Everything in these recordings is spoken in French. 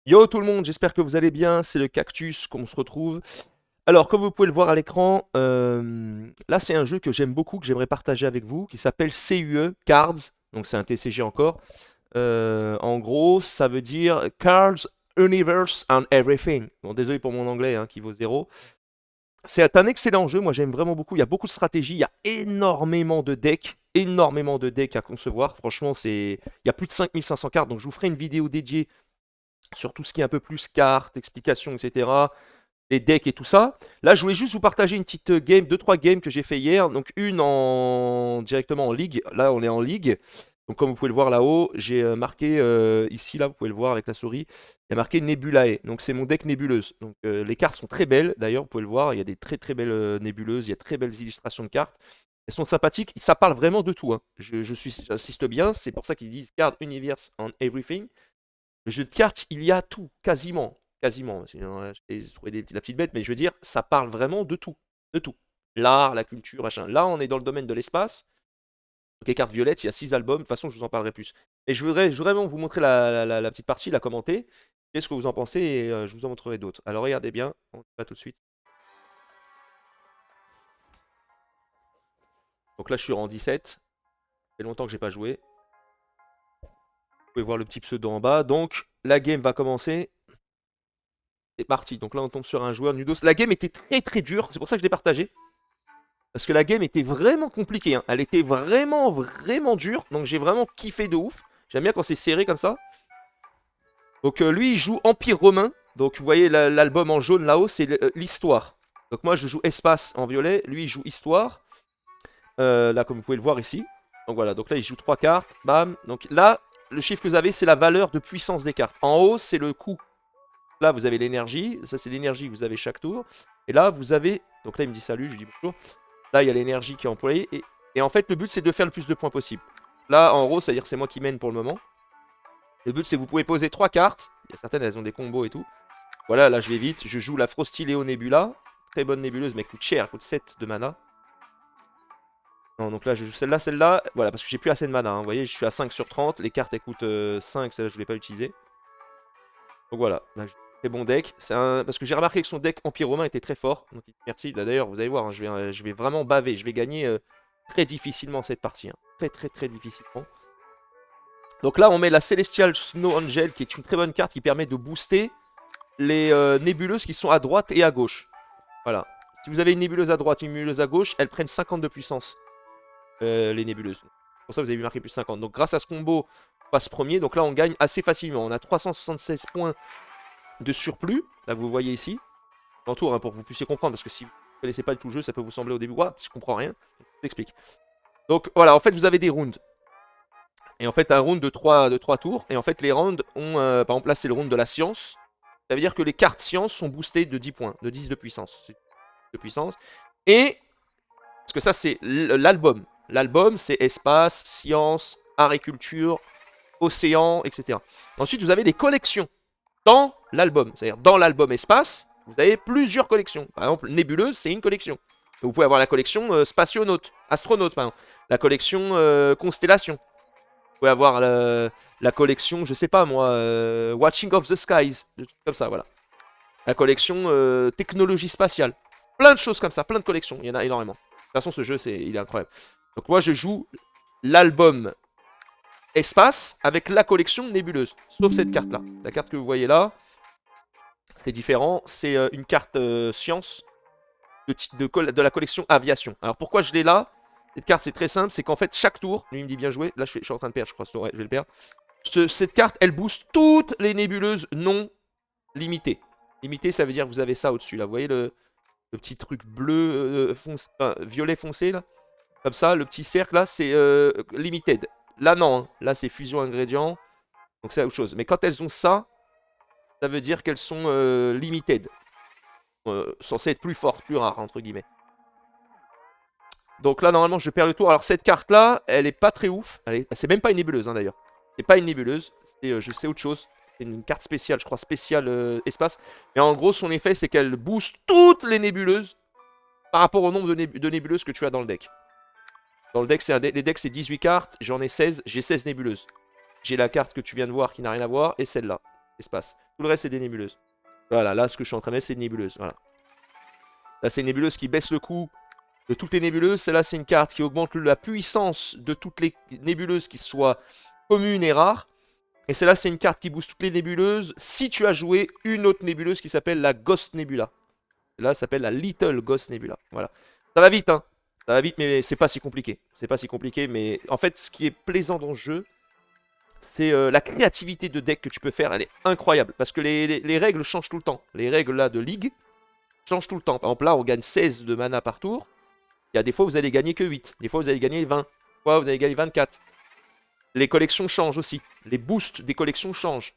Yo tout le monde, j'espère que vous allez bien, c'est le Cactus qu'on se retrouve. Alors comme vous pouvez le voir à l'écran, là c'est un jeu que j'aime beaucoup, que j'aimerais partager avec vous, qui s'appelle CUE, Cards, donc c'est un TCG encore. En gros, ça veut dire Cards, Universe and Everything. Bon désolé pour mon anglais qui vaut zéro. C'est un excellent jeu, moi j'aime vraiment beaucoup, il y a beaucoup de stratégie, il y a énormément de decks à concevoir. Franchement, il y a plus de 5500 cartes, donc je vous ferai une vidéo dédiée sur tout ce qui est un peu plus cartes, explications, etc. Les decks et tout ça. Là, je voulais juste vous partager une petite game, deux trois games que j'ai fait hier. Donc une directement en ligue. Là, on est en ligue. Donc comme vous pouvez le voir là-haut, j'ai marqué ici, là, vous pouvez le voir avec la souris, il y a marqué Nebulae. Donc c'est mon deck nébuleuse. Donc les cartes sont très belles. D'ailleurs, vous pouvez le voir, il y a des très très belles nébuleuses, il y a très belles illustrations de cartes. Elles sont sympathiques. Ça parle vraiment de tout. J'insiste bien. C'est pour ça qu'ils disent Card Universe on Everything. Le jeu de cartes, il y a tout, quasiment. Quasiment. Sinon, j'ai trouvé la petite bête, mais je veux dire, ça parle vraiment de tout. De tout. L'art, la culture, machin. Là, on est dans le domaine de l'espace. Donc, les cartes violettes, il y a 6 albums. De toute façon, je vous en parlerai plus. Et je voudrais vraiment vous montrer la petite partie, la commenter. Qu'est-ce que vous en pensez et je vous en montrerai d'autres. Alors, regardez bien. On va tout de suite. Donc là, je suis en 17. Ça fait longtemps que j'ai pas joué. Vous pouvez voir le petit pseudo en bas. Donc, la game va commencer. C'est parti. Donc là, on tombe sur un joueur Nudos. La game était très très dure. C'est pour ça que je l'ai partagé. Parce que la game était vraiment compliquée. Elle était vraiment dure. Donc j'ai vraiment kiffé de ouf. J'aime bien quand c'est serré comme ça. Donc lui, il joue Empire romain. Donc vous voyez l'album en jaune là-haut, c'est l'histoire. Donc moi, je joue Espace en violet. Lui, il joue Histoire. Là, comme vous pouvez le voir ici. Donc voilà, donc là, il joue 3 cartes. Bam. Donc là, le chiffre que vous avez, c'est la valeur de puissance des cartes. En haut, c'est le coût. Là, vous avez l'énergie. Ça, c'est l'énergie que vous avez chaque tour. Et là, vous avez... Donc là, il me dit salut, je lui dis bonjour. Là, il y a l'énergie qui est employée. Et en fait, le but, c'est de faire le plus de points possible. Là, en gros, c'est-à-dire que c'est moi qui mène pour le moment. Le but, c'est que vous pouvez poser 3 cartes. Il y a certaines, elles ont des combos et tout. Voilà, là, je vais vite. Je joue la Frosty Nebula. Très bonne nébuleuse, mais elle coûte cher. Elle coûte 7 de mana. Non, donc là, je joue celle-là, celle-là. Voilà, parce que j'ai plus assez de mana. Vous voyez, je suis à 5 sur 30. Les cartes, elles coûtent 5. Celle-là, je ne voulais pas l'utiliser. Donc voilà. Là, très bon deck. Parce que j'ai remarqué que son deck Empire Romain était très fort. Donc merci. Là, d'ailleurs, vous allez voir, je vais vraiment baver. Je vais gagner très difficilement cette partie. Très difficilement. Donc là, on met la Celestial Snow Angel, qui est une très bonne carte qui permet de booster les nébuleuses qui sont à droite et à gauche. Voilà. Si vous avez une nébuleuse à droite et une nébuleuse à gauche, elles prennent 50 de puissance, les nébuleuses. Pour ça, vous avez vu marqué plus 50. Donc grâce à ce combo, on passe premier. Donc là, on gagne assez facilement. On a 376 points de surplus. Là, vous voyez ici. L'entour, pour que vous puissiez comprendre. Parce que si vous ne connaissez pas tout le jeu, ça peut vous sembler au début, what, je comprends rien. Je t'explique. Donc voilà, en fait, vous avez des rounds. Et en fait, un round de 3 tours. Et en fait, les rounds ont... par exemple, là, c'est le round de la science. Ça veut dire que les cartes science sont boostées de 10 points. De 10 de puissance. De puissance. Et... Parce que ça, c'est l'album. L'album, c'est espace, science, agriculture, océan, etc. Ensuite, vous avez des collections dans l'album. C'est-à-dire, dans l'album espace, vous avez plusieurs collections. Par exemple, nébuleuse, c'est une collection. Vous pouvez avoir la collection spationaute, astronaute, par exemple. La collection constellation. Vous pouvez avoir la collection, je sais pas moi, Watching of the Skies, comme ça, voilà. La collection technologie spatiale. Plein de choses comme ça, plein de collections, il y en a énormément. De toute façon, ce jeu, il est incroyable. Donc moi, je joue l'album espace avec la collection nébuleuse. Sauf cette carte-là. La carte que vous voyez là, c'est différent. C'est une carte science de la collection aviation. Alors pourquoi je l'ai là? Cette carte, c'est très simple. C'est qu'en fait, chaque tour, lui, il me dit bien joué. Là, je suis en train de perdre, je crois. Ouais, je vais le perdre. Cette carte, elle booste toutes les nébuleuses non limitées. Limitées, ça veut dire que vous avez ça au-dessus. Là, vous voyez le petit truc bleu, violet foncé, là. Comme ça, le petit cercle, là, c'est limited. Là, non. Hein. Là, c'est fusion ingrédients. Donc, c'est autre chose. Mais quand elles ont ça, ça veut dire qu'elles sont limited. Censées être plus fortes, plus rares, entre guillemets. Donc là, normalement, je perds le tour. Alors, cette carte-là, elle est pas très ouf. C'est même pas une nébuleuse, hein, d'ailleurs. C'est pas une nébuleuse. Je sais autre chose. C'est une carte spéciale, je crois, spéciale espace. Mais en gros, son effet, c'est qu'elle booste toutes les nébuleuses par rapport au nombre de nébuleuses que tu as dans le deck. Dans le deck, les decks, c'est 18 cartes. J'en ai 16. J'ai 16 nébuleuses. J'ai la carte que tu viens de voir qui n'a rien à voir. Et celle-là, espace. Tout le reste, c'est des nébuleuses. Voilà, là, ce que je suis en train de mettre, c'est une nébuleuse. Voilà. Là, c'est une nébuleuse qui baisse le coût de toutes les nébuleuses. Celle-là, c'est une carte qui augmente la puissance de toutes les nébuleuses qui soient communes et rares. Et celle-là, c'est une carte qui booste toutes les nébuleuses si tu as joué une autre nébuleuse qui s'appelle la Ghost Nebula. Là, ça s'appelle la Little Ghost Nebula. Voilà. Ça va vite, hein. Ça va vite, mais c'est pas si compliqué. C'est pas si compliqué, mais en fait, ce qui est plaisant dans le jeu, c'est la créativité de deck que tu peux faire. Elle est incroyable. Parce que les règles changent tout le temps. Les règles là de Ligue changent tout le temps. Par exemple, là, on gagne 16 de mana par tour. Il y a des fois, vous allez gagner que 8. Des fois, vous allez gagner 20. Des fois, vous allez gagner 24. Les collections changent aussi. Les boosts des collections changent.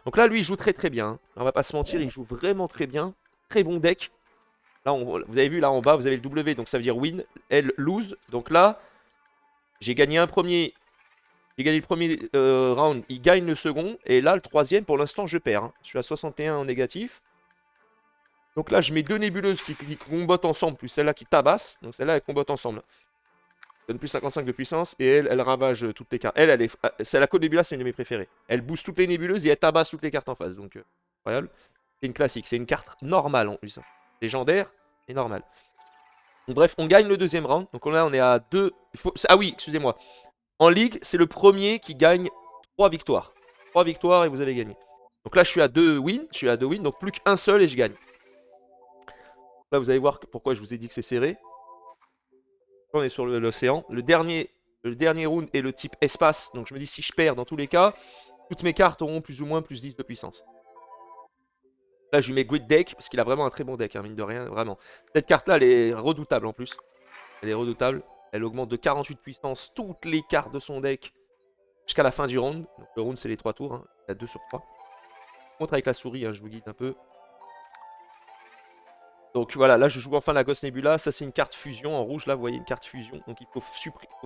Donc là, lui, il joue très très bien. On va pas se mentir, il joue vraiment très bien. Très bon deck. Là, vous avez vu, là en bas, vous avez le W, donc ça veut dire win. L, lose. Donc là, j'ai gagné un premier. J'ai gagné le premier round, il gagne le second. Et là, le troisième, pour l'instant, je perds. Hein. Je suis à 61 en négatif. Donc là, je mets deux nébuleuses qui combattent ensemble, plus celle-là qui tabasse. Donc celle-là, elle combat ensemble. Donne plus 55 de puissance et elle ravage toutes les cartes. C'est la Conébula, c'est une de mes préférées. Elle booste toutes les nébuleuses et elle tabasse toutes les cartes en face. Donc, incroyable. C'est une classique, c'est une carte normale en plus. Hein. Légendaire et normale. Donc, bref, on gagne le deuxième round. Donc là, on est à 2. Ah oui, excusez-moi. En ligue, c'est le premier qui gagne 3 victoires. 3 victoires et vous avez gagné. Donc là, je suis à 2 wins. Je suis à 2 wins. Donc plus qu'un seul et je gagne. Là, vous allez voir pourquoi je vous ai dit que c'est serré. On est sur l'océan. Le dernier round est le type espace. Donc je me dis si je perds dans tous les cas, toutes mes cartes auront plus ou moins plus 10 de puissance. Là je lui mets Grid Deck parce qu'il a vraiment un très bon deck, hein, mine de rien, vraiment. Cette carte là elle est redoutable en plus. Elle est redoutable. Elle augmente de 48 puissance toutes les cartes de son deck jusqu'à la fin du round. Donc le round c'est les 3 tours. Hein. Il y a 2 sur 3. Je montre avec la souris, hein, je vous guide un peu. Donc voilà, là je joue enfin la Ghost Nebula, ça c'est une carte fusion, en rouge là vous voyez une carte fusion, donc il faut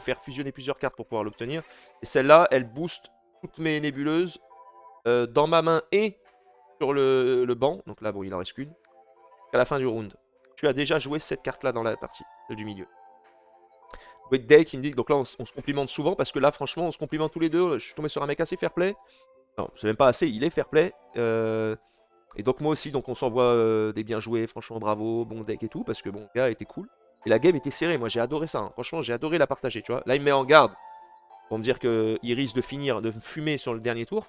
faire fusionner plusieurs cartes pour pouvoir l'obtenir. Et celle-là, elle booste toutes mes nébuleuses dans ma main et sur le banc, donc là bon il en reste qu'une, à la fin du round. Tu as déjà joué cette carte là dans la partie, celle du milieu. Great Deck, il me dit, donc là on se complimente souvent parce que là franchement on se complimente tous les deux, je suis tombé sur un mec assez fair play. Non, c'est même pas assez, il est fair play. Et donc moi aussi, donc on s'envoie des bien joués, franchement bravo, bon deck et tout, parce que bon, le gars était cool. Et la game était serrée, moi j'ai adoré ça, hein. Franchement j'ai adoré la partager, tu vois. Là il me met en garde pour me dire qu'il risque de finir, de me fumer sur le dernier tour.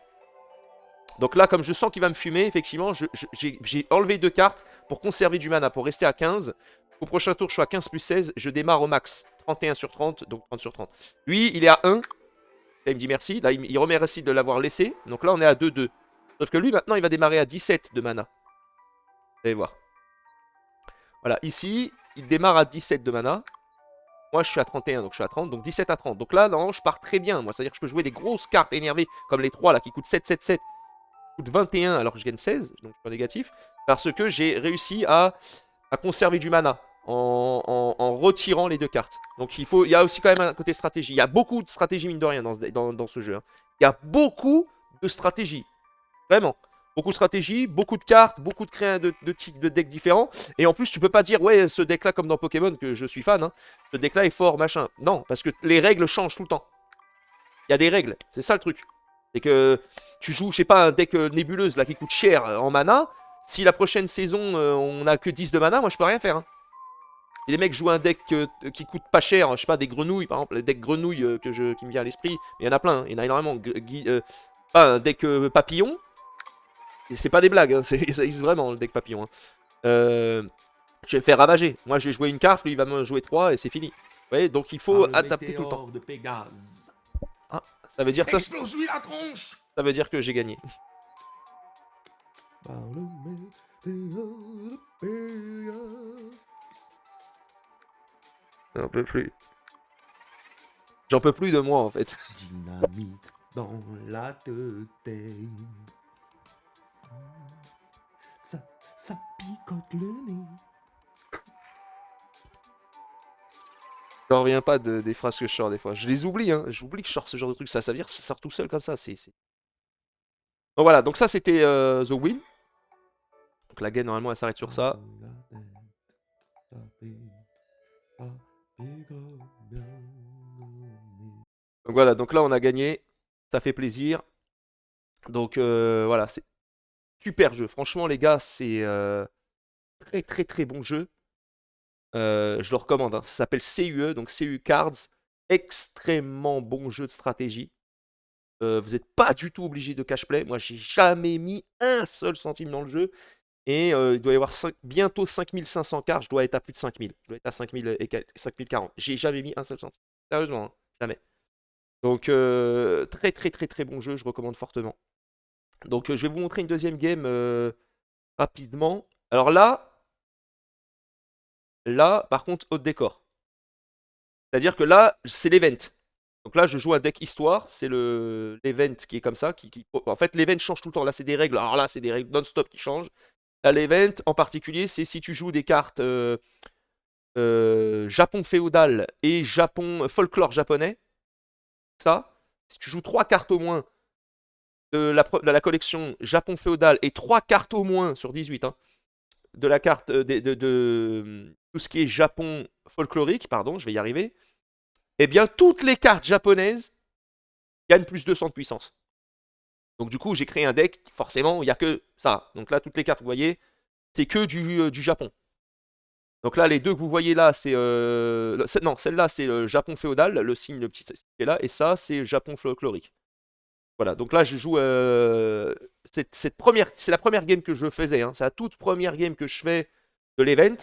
Donc là comme je sens qu'il va me fumer, effectivement, j'ai enlevé 2 cartes pour conserver du mana, pour rester à 15. Au prochain tour je suis à 15 plus 16, je démarre au max, 31 sur 30, donc 30 sur 30. Lui il est à 1, là il me dit merci, là il remercie de l'avoir laissé, donc là on est à 2-2. Sauf que lui, maintenant, il va démarrer à 17 de mana. Vous allez voir. Voilà, ici, il démarre à 17 de mana. Moi, je suis à 31, donc je suis à 30. Donc 17 à 30. Donc là, non, je pars très bien. Moi, c'est-à-dire que je peux jouer des grosses cartes énervées, comme les 3 là, qui coûtent 7, 7, 7. Qui coûtent 21 alors que je gagne 16. Donc je suis en négatif. Parce que j'ai réussi à conserver du mana. En retirant les 2 cartes. Donc il y a aussi quand même un côté stratégie. Il y a beaucoup de stratégie, mine de rien, dans ce jeu. Hein. Il y a beaucoup de stratégie. Vraiment. Beaucoup de stratégie, beaucoup de cartes, beaucoup de créa de types de decks différents. Et en plus, tu peux pas dire, ouais, ce deck-là, comme dans Pokémon, que je suis fan, hein, ce deck-là est fort, machin. Non, parce que les règles changent tout le temps. Il y a des règles, c'est ça le truc. C'est que tu joues, je sais pas, un deck nébuleuse, là, qui coûte cher en mana. Si la prochaine saison, on a que 10 de mana, moi, je peux rien faire. Hein. Et les mecs jouent un deck qui coûte pas cher, je sais pas, des grenouilles, par exemple, le deck grenouille qui me vient à l'esprit. Mais il y en a plein, hein, il y en a énormément. Un deck papillon. C'est pas des blagues, hein, ça existe vraiment le deck papillon. Hein. Je vais le faire ravager. Moi je vais jouer une carte, lui il va me jouer 3 et c'est fini. Vous voyez, donc il faut adapter tout le temps. De Pégase. Ah, ça veut dire ça. Explose-lui la tronche. Ça veut dire que j'ai gagné. J'en peux plus. J'en peux plus de moi en fait. Dynamite dans la tête. Ça picote le nez. J'en reviens pas des phrases que je sors des fois. Je les oublie, hein. J'oublie que je sors ce genre de truc. Ça veut dire que ça sort tout seul comme ça. Donc voilà, donc ça c'était The Win. Donc la game normalement elle s'arrête sur ça. Donc voilà, donc là on a gagné. Ça fait plaisir. Donc voilà, c'est super jeu. Franchement, les gars, c'est très très très bon jeu. Je le recommande, hein. Ça s'appelle CUE, donc CU Cards. Extrêmement bon jeu de stratégie. Vous n'êtes pas du tout obligé de cash play. Moi, j'ai jamais mis un seul centime dans le jeu. Et il doit y avoir bientôt 5500 cartes. Je dois être à plus de 5000. Je dois être à 5000 et 5040. J'ai jamais mis un seul centime. Sérieusement, hein, jamais. Donc, très très très très bon jeu. Je recommande fortement. Donc, je vais vous montrer une deuxième game rapidement. Alors là, par contre, haut de décor. C'est-à-dire que là, c'est l'event. Donc là, je joue un deck histoire. C'est l'event qui est comme ça. En fait, l'event change tout le temps. Là, c'est des règles. Alors là, c'est des règles non-stop qui changent. Là, l'event, en particulier, c'est si tu joues des cartes Japon féodal et Japon folklore japonais. Ça, si tu joues 3 cartes au moins de la collection Japon féodal et 3 cartes au moins sur 18, hein, de la carte de tout ce qui est Japon folklorique, pardon, je vais y arriver, eh bien, toutes les cartes japonaises gagnent plus 200 de puissance. Donc, du coup, j'ai créé un deck, forcément, il n'y a que ça. Donc là, toutes les cartes, vous voyez, c'est que du Japon. Donc là, les deux que vous voyez là, c'est. Non, celle-là, c'est le Japon féodal, le signe, le petit signe qui est là, et ça, c'est Japon folklorique. Voilà, donc là, je joue. C'est la première game que je faisais, hein. C'est la toute première game que je fais de l'event.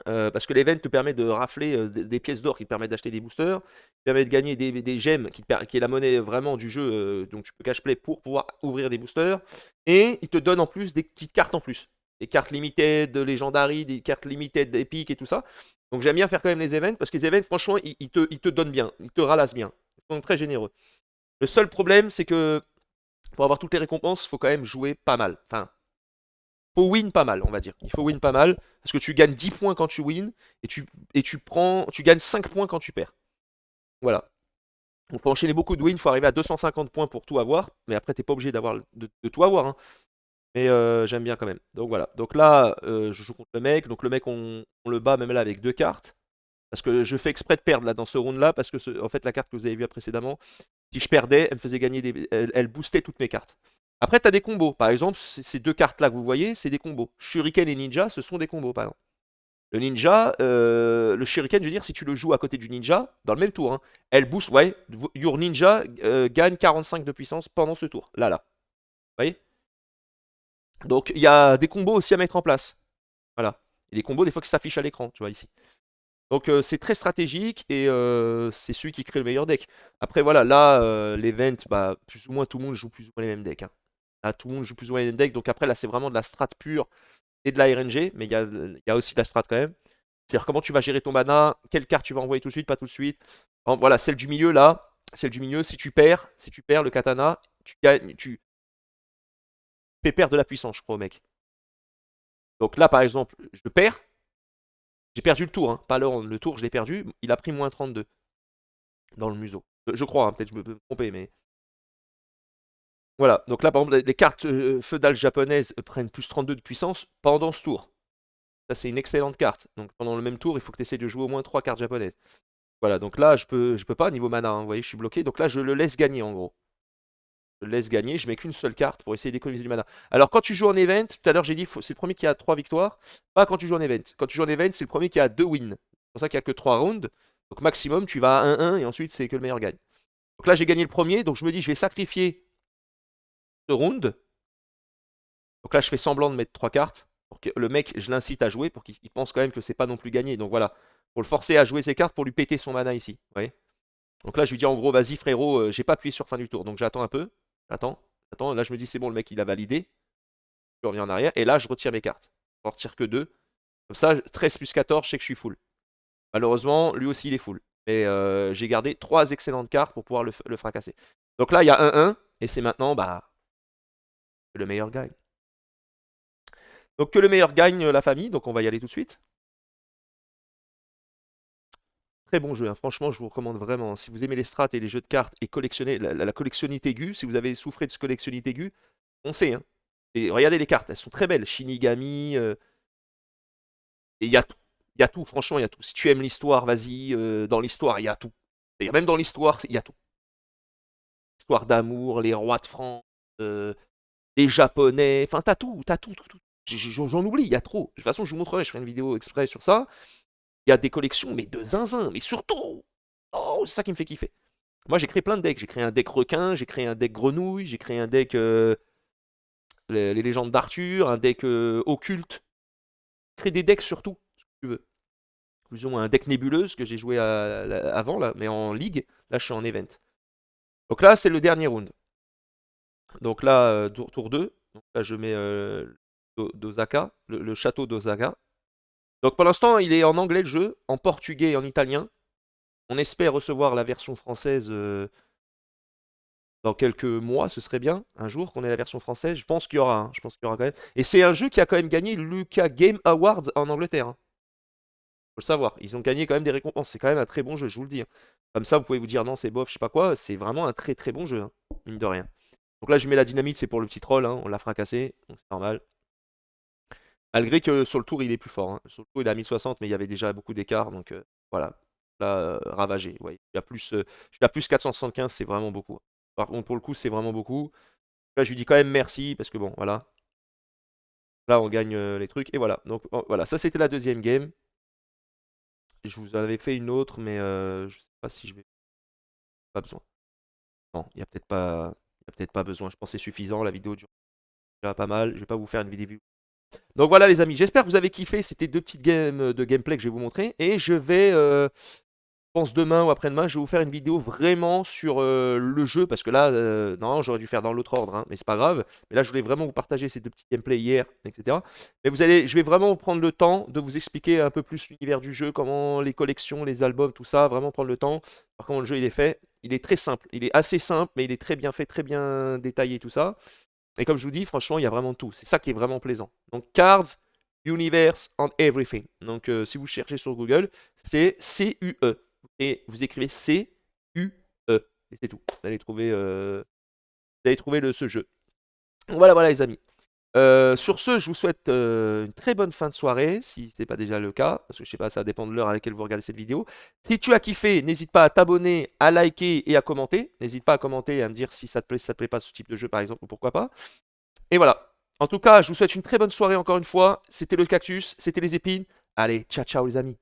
Parce que l'event te permet de rafler des pièces d'or qui te permettent d'acheter des boosters, qui permet de gagner des gemmes qui est la monnaie vraiment du jeu, donc tu peux cash play pour pouvoir ouvrir des boosters. Et il te donne en plus des petites cartes en plus. Des cartes limited de Legendary, des cartes limited d'épique et tout ça. Donc j'aime bien faire quand même les events parce que les events, franchement, ils te donnent bien, ils te ralassent bien. Ils sont très généreux. Le seul problème, c'est que pour avoir toutes les récompenses, il faut quand même jouer pas mal. Enfin, faut win pas mal, on va dire. Il faut win pas mal, parce que tu gagnes 10 points quand tu win, et tu gagnes 5 points quand tu perds. Voilà. Il faut enchaîner beaucoup de wins, il faut arriver à 250 points pour tout avoir, mais après, t'es pas obligé de tout avoir, hein. Mais j'aime bien quand même. Donc voilà. Donc là, je joue contre le mec. Donc le mec, on le bat même là avec 2 cartes. Parce que je fais exprès de perdre là dans ce round là, parce que en fait, la carte que vous avez vue précédemment, si je perdais, elle me faisait gagner elle boostait toutes mes cartes. Après, tu as des combos. Par exemple, ces 2 cartes-là que vous voyez, c'est des combos. Shuriken et Ninja, ce sont des combos, par exemple. Le Ninja, le Shuriken, je veux dire, si tu le joues à côté du Ninja, dans le même tour, hein, elle booste, ouais, your Ninja gagne 45 de puissance pendant ce tour. Là. Vous voyez? Donc, il y a des combos aussi à mettre en place. Voilà. Et des combos, des fois, qui s'affichent à l'écran, tu vois, ici. Donc c'est très stratégique et c'est celui qui crée le meilleur deck. Après voilà, là l'event, bah, plus ou moins tout le monde joue plus ou moins les mêmes decks, hein. Là tout le monde joue plus ou moins les mêmes decks, donc après là c'est vraiment de la strat pure et de la RNG, mais il y a aussi de la strat quand même. C'est-à-dire comment tu vas gérer ton mana, quelle carte tu vas envoyer tout de suite, pas tout de suite. Voilà, celle du milieu là, celle du milieu, si tu perds le katana, tu fais perdre de la puissance, je crois au mec. Donc là par exemple, je perds, j'ai perdu le tour, hein, pas le tour, je l'ai perdu, il a pris moins 32 dans le museau. Je crois, hein, peut-être je peux me tromper, mais. Voilà, donc là par exemple, les cartes feudales japonaises prennent plus 32 de puissance pendant ce tour. Ça, c'est une excellente carte. Donc pendant le même tour, il faut que tu essaies de jouer au moins 3 cartes japonaises. Voilà, donc là, je peux pas niveau mana, hein, vous voyez, je suis bloqué. Donc là, je le laisse gagner en gros. Je le laisse gagner, je mets qu'une seule carte pour essayer d'économiser du mana. Alors quand tu joues en event, tout à l'heure j'ai dit, c'est le premier qui a 3 victoires. Pas quand tu joues en event. Quand tu joues en event, c'est le premier qui a 2 wins. C'est pour ça qu'il n'y a que 3 rounds. Donc maximum, tu vas à 1-1 et ensuite c'est que le meilleur gagne. Donc là, j'ai gagné le premier, donc je me dis, je vais sacrifier ce round. Donc là, je fais semblant de mettre 3 cartes. Pour que le mec, je l'incite à jouer pour qu'il pense quand même que c'est pas non plus gagné. Donc voilà, pour le forcer à jouer ses cartes pour lui péter son mana ici. Vous voyez. Donc là, je lui dis en gros, vas-y frérot, j'ai pas appuyé sur fin du tour. Donc j'attends un peu. J'attends. Là, je me dis, c'est bon, le mec, il a validé. Je reviens en arrière. Et là, je retire mes cartes. Je ne retire que 2. Comme ça, 13 plus 14, je sais que je suis full. Malheureusement, lui aussi, il est full. Mais j'ai gardé 3 excellentes cartes pour pouvoir le fracasser. Donc là, il y a 1-1. Et c'est maintenant, bah, que le meilleur gagne. Donc que le meilleur gagne la famille. Donc on va y aller tout de suite. Très bon jeu, hein. Franchement, je vous recommande vraiment. Si vous aimez les strats et les jeux de cartes et collectionner la collectionnite aiguë, si vous avez souffert de ce collectionnite aiguë, on sait, hein. Et regardez les cartes, elles sont très belles. Shinigami, et il y a tout. Il y a tout, franchement, il y a tout. Si tu aimes l'histoire, vas-y. Dans l'histoire, il y a tout. Et même dans l'histoire, il y a tout. Histoire d'amour, les rois de France, les japonais, enfin t'as tout, tout. J'en oublie, il y a trop. De toute façon, je vous montrerai, je ferai une vidéo exprès sur ça. Il y a des collections, mais de zinzin, mais surtout, oh, c'est ça qui me fait kiffer. Moi, j'ai créé plein de decks. J'ai créé un deck requin, j'ai créé un deck grenouille, j'ai créé un deck les légendes d'Arthur, un deck occulte. Crée des decks surtout, si tu veux. Plus ou moins un deck nébuleuse que j'ai joué avant, là, mais en ligue. Là, je suis en event. Donc là, c'est le dernier round. Donc là, tour 2. Donc là, je mets d'Osaka, le château d'Osaka. Donc pour l'instant, il est en anglais le jeu, en portugais et en italien. On espère recevoir la version française dans quelques mois, ce serait bien, un jour qu'on ait la version française. Je pense qu'il y aura, hein, je pense qu'il y aura quand même. Et c'est un jeu qui a quand même gagné le Lucas Game Award en Angleterre, hein. Faut le savoir, ils ont gagné quand même des récompenses. C'est quand même un très bon jeu, je vous le dis, hein. Comme ça, vous pouvez vous dire non, c'est bof, je sais pas quoi. C'est vraiment un très très bon jeu, hein, mine de rien. Donc là, je mets la dynamite, c'est pour le petit troll, hein, on l'a fracassé, donc c'est normal. Malgré que sur le tour, il est plus fort, hein. Sur le tour, il est à 1060, mais il y avait déjà beaucoup d'écart, donc voilà. Là, ravagé. Ouais. Je suis à plus 475, c'est vraiment beaucoup. Par contre, pour le coup, c'est vraiment beaucoup. Là, je lui dis quand même merci, parce que bon, voilà. Là, on gagne les trucs, et voilà. Donc voilà, ça c'était la deuxième game. Je vous en avais fait une autre, mais je sais pas si je vais. Pas besoin. Non, il n'y a peut-être pas. Il y a peut-être pas besoin. Je pense que c'est suffisant. La vidéo dure déjà pas mal. Je vais pas vous faire une vidéo. Donc voilà les amis, j'espère que vous avez kiffé. C'était deux petites games de gameplay que je vais vous montrer. Et je vais, je pense demain ou après-demain, je vais vous faire une vidéo vraiment sur le jeu. Parce que là, non, j'aurais dû faire dans l'autre ordre, hein, mais c'est pas grave. Mais là, je voulais vraiment vous partager ces deux petits gameplays hier, etc. Mais je vais vraiment prendre le temps de vous expliquer un peu plus l'univers du jeu, comment les collections, les albums, tout ça. Vraiment prendre le temps. Par contre, le jeu, il est fait. Il est très simple. Il est assez simple, mais il est très bien fait, très bien détaillé, tout ça. Et comme je vous dis, franchement, il y a vraiment tout. C'est ça qui est vraiment plaisant. Donc, Cards, Universe and Everything. Donc, si vous cherchez sur Google, c'est C-U-E. Et vous écrivez C-U-E. Et c'est tout. Vous allez trouver ce jeu. Donc, voilà, voilà, les amis. Sur ce, je vous souhaite une très bonne fin de soirée, si ce n'est pas déjà le cas, parce que je sais pas, ça dépend de l'heure à laquelle vous regardez cette vidéo. Si tu as kiffé, n'hésite pas à t'abonner, à liker et à commenter. N'hésite pas à commenter et à me dire si ça te plaît, si ça te plaît pas ce type de jeu par exemple, ou pourquoi pas. Et voilà. En tout cas, je vous souhaite une très bonne soirée encore une fois. C'était le cactus, c'était les épines. Allez, ciao ciao les amis.